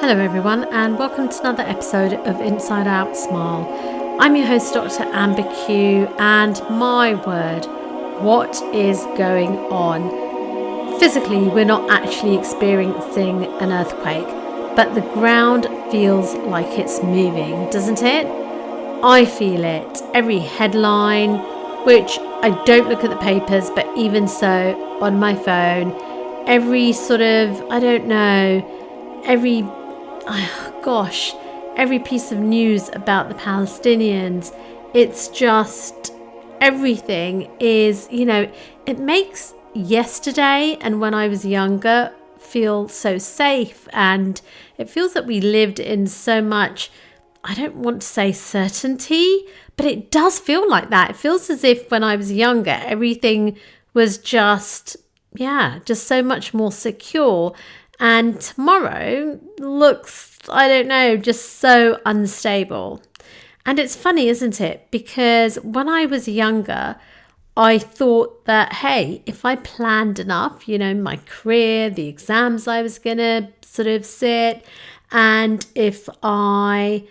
Hello everyone, and welcome to another episode of Inside Out Smile. I'm your host, Dr. Amber Q, and my word, what is going on? Physically, we're not actually experiencing an earthquake, but the ground feels like it's moving, doesn't it? I feel it. Every headline, which I don't look at the papers, but even so, on my phone, every sort of, every piece of news about the Palestinians, it's just, everything is, it makes yesterday and when I was younger feel so safe, and it feels that we lived in so much, I don't want to say certainty, but it does feel like that. It feels as if when I was younger, everything was just so much more secure. And tomorrow looks, just so unstable. And it's funny, isn't it? Because when I was younger, I thought that, hey, if I planned enough, my career, the exams I was going to sort of sit, and if I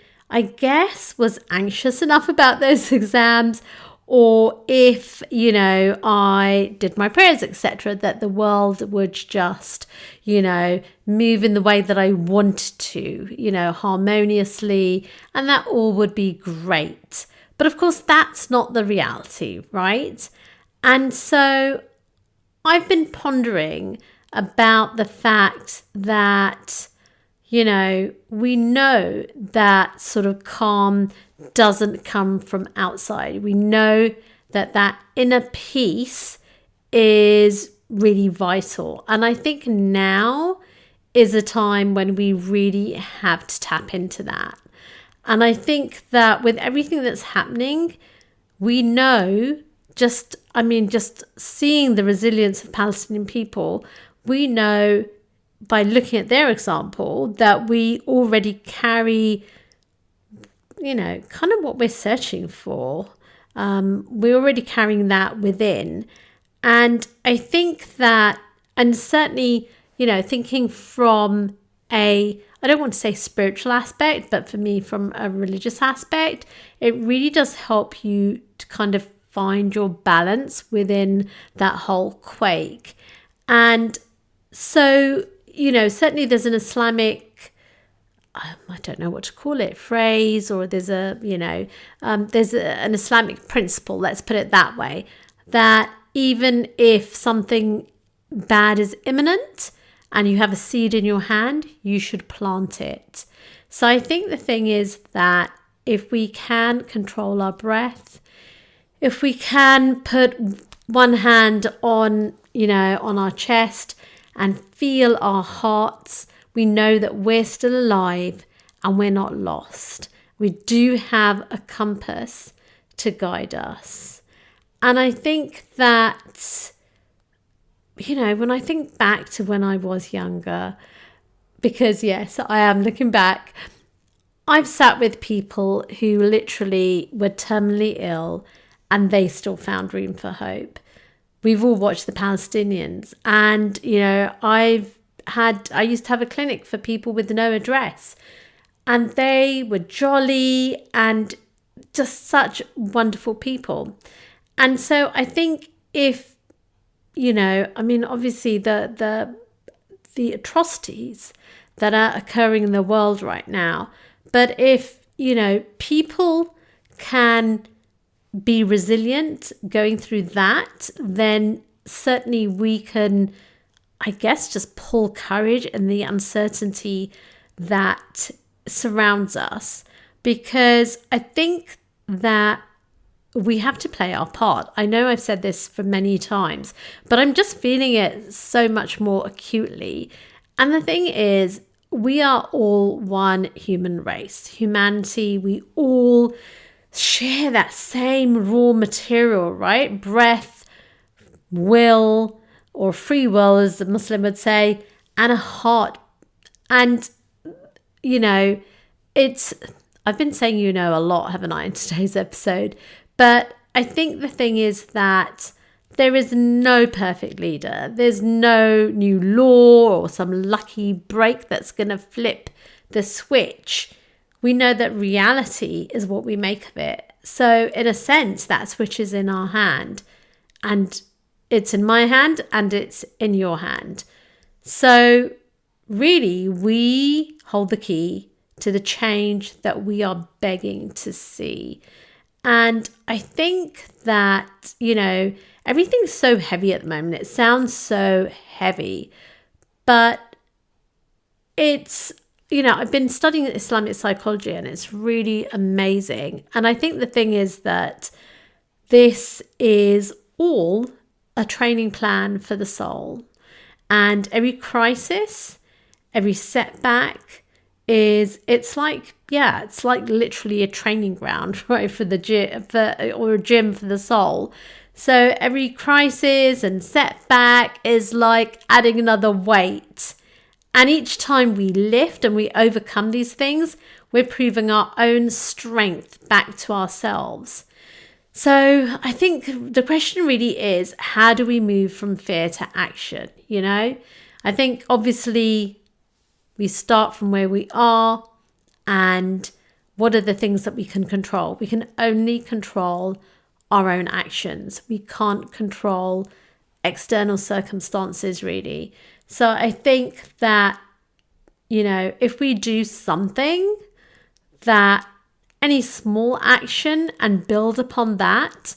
guess was anxious enough about those exams, or if, I did my prayers, etc., that the world would just, move in the way that I wanted to, harmoniously, and that all would be great. But of course, that's not the reality, right? And so I've been pondering about the fact that, we know that sort of calm doesn't come from outside. We know that inner peace is really vital. And I think now is a time when we really have to tap into that. And I think that with everything that's happening, we know just seeing the resilience of Palestinian people, we know by looking at their example that we already carry, kind of what we're searching for. We're already carrying that within. And I think that, and certainly, thinking from I don't want to say spiritual aspect, but for me, from a religious aspect, it really does help you to kind of find your balance within that whole quake. And so, certainly there's an Islamic, I don't know what to call it, phrase, or there's an Islamic principle, let's put it that way, that even if something bad is imminent and you have a seed in your hand, you should plant it. So I think the thing is that if we can control our breath, if we can put one hand on our chest and feel our hearts, we know that we're still alive and we're not lost. We do have a compass to guide us. And I think that, when I think back to when I was younger, because yes, I am looking back, I've sat with people who literally were terminally ill and they still found room for hope. We've all watched the Palestinians, and, I used to have a clinic for people with no address, and they were jolly and just such wonderful people. And so I think if, obviously the atrocities that are occurring in the world right now, but if, people can be resilient going through that, then certainly we can, just pull courage in the uncertainty that surrounds us, because I think that we have to play our part. I know I've said this for many times, but I'm just feeling it so much more acutely. And the thing is, we are all one human race, humanity. We all share that same raw material, right? Breath, will, or free will, as the Muslim would say, and a heart. And, I've been saying a lot, haven't I, in today's episode? But I think the thing is that there is no perfect leader. There's no new law or some lucky break that's going to flip the switch, we know that reality is what we make of it. So in a sense, that switch is in our hand, and it's in my hand and it's in your hand. So really, we hold the key to the change that we are begging to see. And I think that, everything's so heavy at the moment. It sounds so heavy, but it's, I've been studying Islamic psychology and it's really amazing. And I think the thing is that this is all a training plan for the soul. And every crisis, every setback it's like literally a training ground, right, for the gym, or a gym for the soul. So every crisis and setback is like adding another weight. And each time we lift and we overcome these things, we're proving our own strength back to ourselves. So I think the question really is, how do we move from fear to action? I think obviously we start from where we are, and what are the things that we can control? We can only control our own actions. We can't control external circumstances, really. So I think that, if we do something, that any small action and build upon that,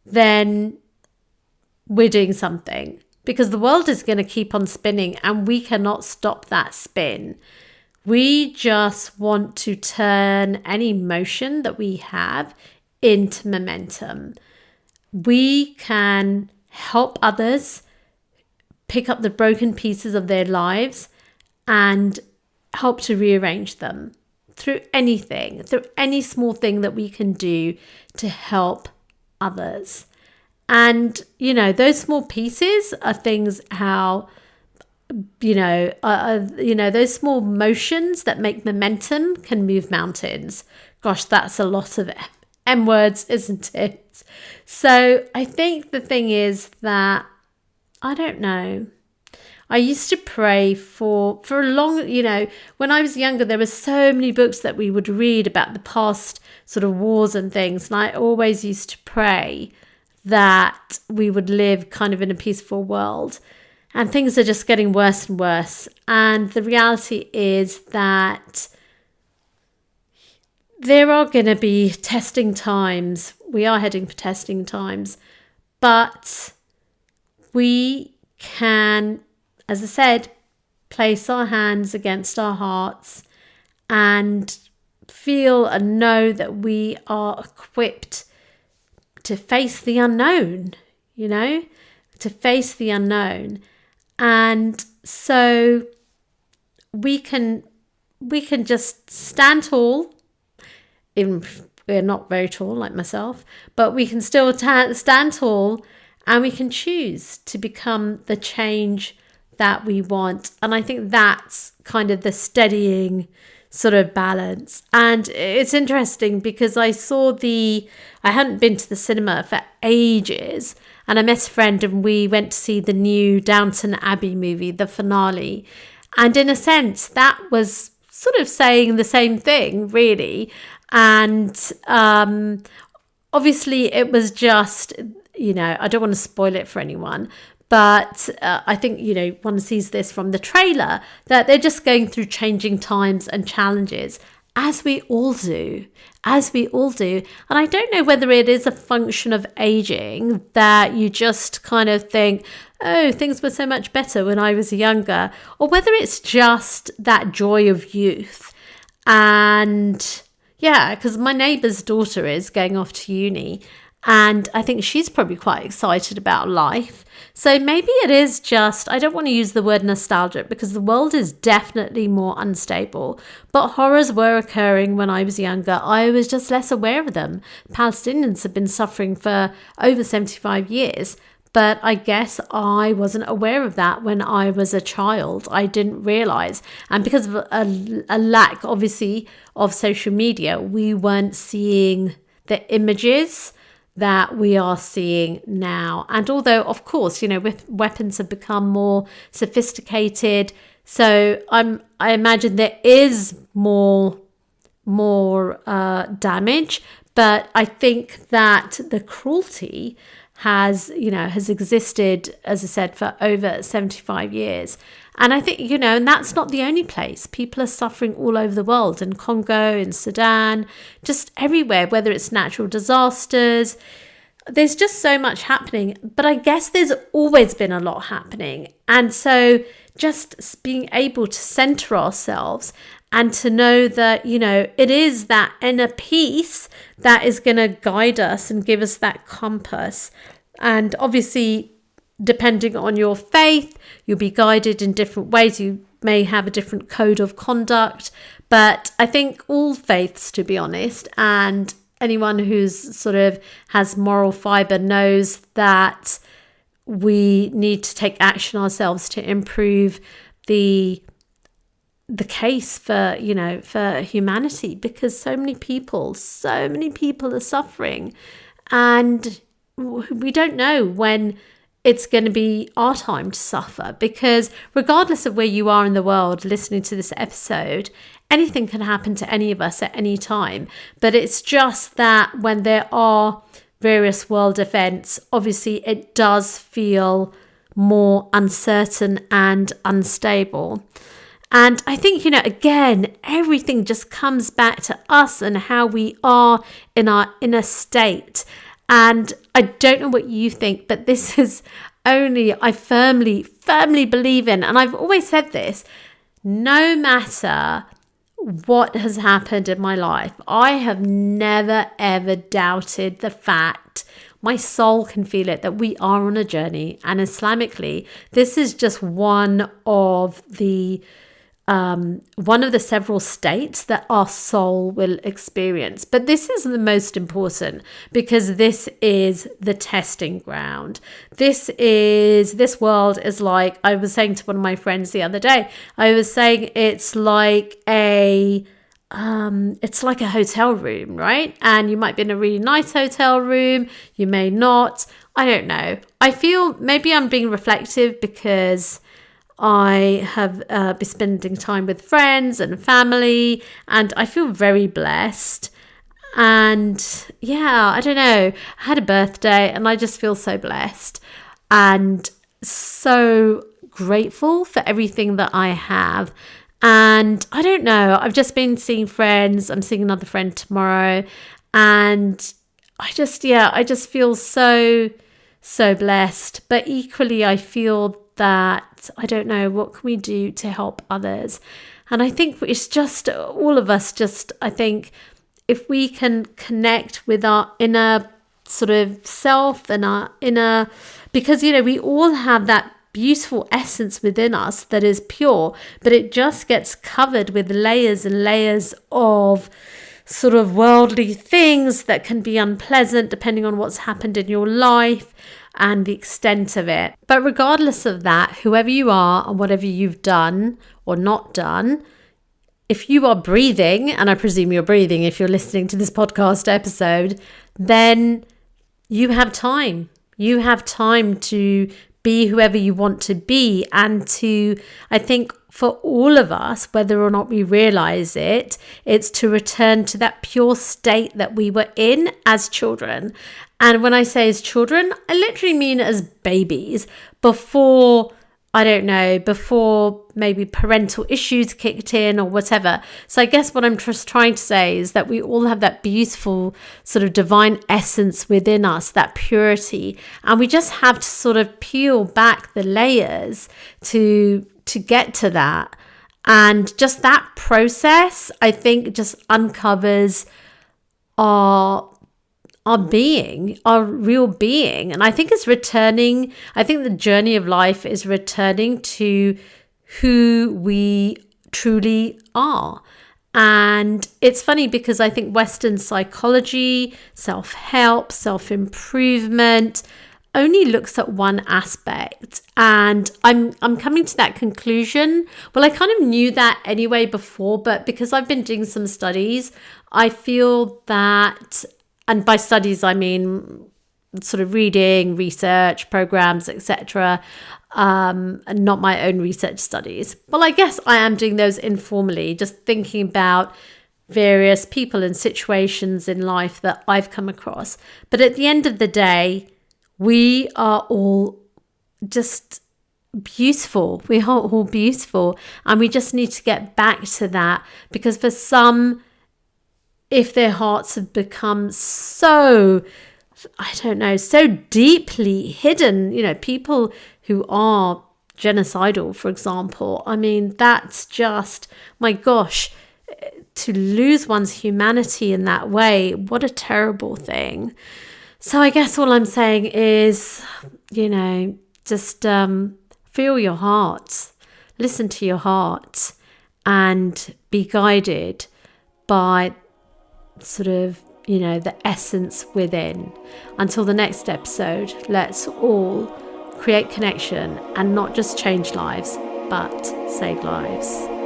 then we're doing something. Because the world is going to keep on spinning and we cannot stop that spin. We just want to turn any motion that we have into momentum. We can help others pick up the broken pieces of their lives and help to rearrange them through any small thing that we can do to help others. And, those small pieces are things how, those small motions that make momentum can move mountains. Gosh, that's a lot of M words, isn't it? So I think the thing is that, I don't know. I used to pray for a long, when I was younger, there were so many books that we would read about the past sort of wars and things. And I always used to pray that we would live kind of in a peaceful world, and things are just getting worse and worse. And the reality is that there are going to be testing times. We are heading for testing times, but we can, as I said, place our hands against our hearts and feel and know that we are equipped to face the unknown, to face the unknown. And so we can just stand tall, even if we're not very tall like myself, but we can still stand tall, and we can choose to become the change that we want. And I think that's kind of the steadying sort of balance. And it's interesting because I hadn't been to the cinema for ages, and I met a friend and we went to see the new Downton Abbey movie, the finale. And in a sense, that was sort of saying the same thing, really. And obviously it was just, I don't want to spoil it for anyone, but I think, one sees this from the trailer, that they're just going through changing times and challenges, as we all do. And I don't know whether it is a function of aging, that you just kind of think, oh, things were so much better when I was younger, or whether it's just that joy of youth. And yeah, because my neighbour's daughter is going off to uni, and I think she's probably quite excited about life. So maybe it is just, I don't want to use the word nostalgic because the world is definitely more unstable. But horrors were occurring when I was younger. I was just less aware of them. Palestinians have been suffering for over 75 years. But I guess I wasn't aware of that when I was a child. I didn't realise. And because of a lack, obviously, of social media, we weren't seeing the images that we are seeing now. And although, of course, weapons have become more sophisticated, So I imagine there is more damage, but I think that the cruelty has existed, as I said, for over 75 years. And I think, and that's not the only place. People are suffering all over the world, in Congo, in Sudan, just everywhere, whether it's natural disasters. There's just so much happening, but I guess there's always been a lot happening. And so just being able to center ourselves and to know that, it is that inner peace that is going to guide us and give us that compass. And obviously, depending on your faith, you'll be guided in different ways. You may have a different code of conduct, but I think all faiths, to be honest, and anyone who's sort of has moral fiber knows that we need to take action ourselves to improve the case for humanity, because so many people are suffering, and we don't know when it's going to be our time to suffer, because regardless of where you are in the world listening to this episode, anything can happen to any of us at any time. But it's just that when there are various world events, obviously it does feel more uncertain and unstable. And I think, again, everything just comes back to us and how we are in our inner state. And I don't know what you think, but this is I firmly believe in, and I've always said this, no matter what has happened in my life, I have never, ever doubted the fact, my soul can feel it, that we are on a journey. And Islamically, this is just one of the several states that our soul will experience. But this is the most important, because this is the testing ground. This world is like, I was saying to one of my friends the other day, I was saying it's like a hotel room, right? And you might be in a really nice hotel room, you may not, I don't know. I feel maybe I'm being reflective because I have been spending time with friends and family, and I feel very blessed. And yeah, I don't know, I had a birthday and I just feel so blessed and so grateful for everything that I have. And I don't know, I've just been seeing friends. I'm seeing another friend tomorrow, and I just feel so blessed. But equally, I feel that, I don't know, what can we do to help others? And I think it's just all of us, I think if we can connect with our inner sort of self and our inner, because, we all have that beautiful essence within us that is pure, but it just gets covered with layers and layers of sort of worldly things that can be unpleasant depending on what's happened in your life and the extent of it. But regardless of that, whoever you are and whatever you've done or not done, if you are breathing, and I presume you're breathing if you're listening to this podcast episode, then you have time. You have time to be whoever you want to be, and to, I think for all of us, whether or not we realize it, it's to return to that pure state that we were in as children. And when I say as children, I literally mean as babies, before maybe parental issues kicked in or whatever. So I guess what I'm just trying to say is that we all have that beautiful sort of divine essence within us, that purity. And we just have to sort of peel back the layers to get to that. And just that process, I think, just uncovers our being, our real being. And I think it's returning, I think the journey of life is returning to who we truly are. And it's funny because I think Western psychology, self-help, self-improvement only looks at one aspect. And I'm coming to that conclusion. Well, I kind of knew that anyway before, but because I've been doing some studies, I feel that, and by studies, I mean sort of reading, research, programs, etc., and not my own research studies. Well, I guess I am doing those informally, just thinking about various people and situations in life that I've come across. But at the end of the day, we are all just beautiful. We are all beautiful. And we just need to get back to that, because for some, if their hearts have become so, I don't know, so deeply hidden, people who are genocidal, for example, I mean, that's just, my gosh, to lose one's humanity in that way, what a terrible thing. So I guess all I'm saying is, just feel your heart, listen to your heart, and be guided by sort of, the essence within. Until the next episode, let's all create connection and not just change lives, but save lives.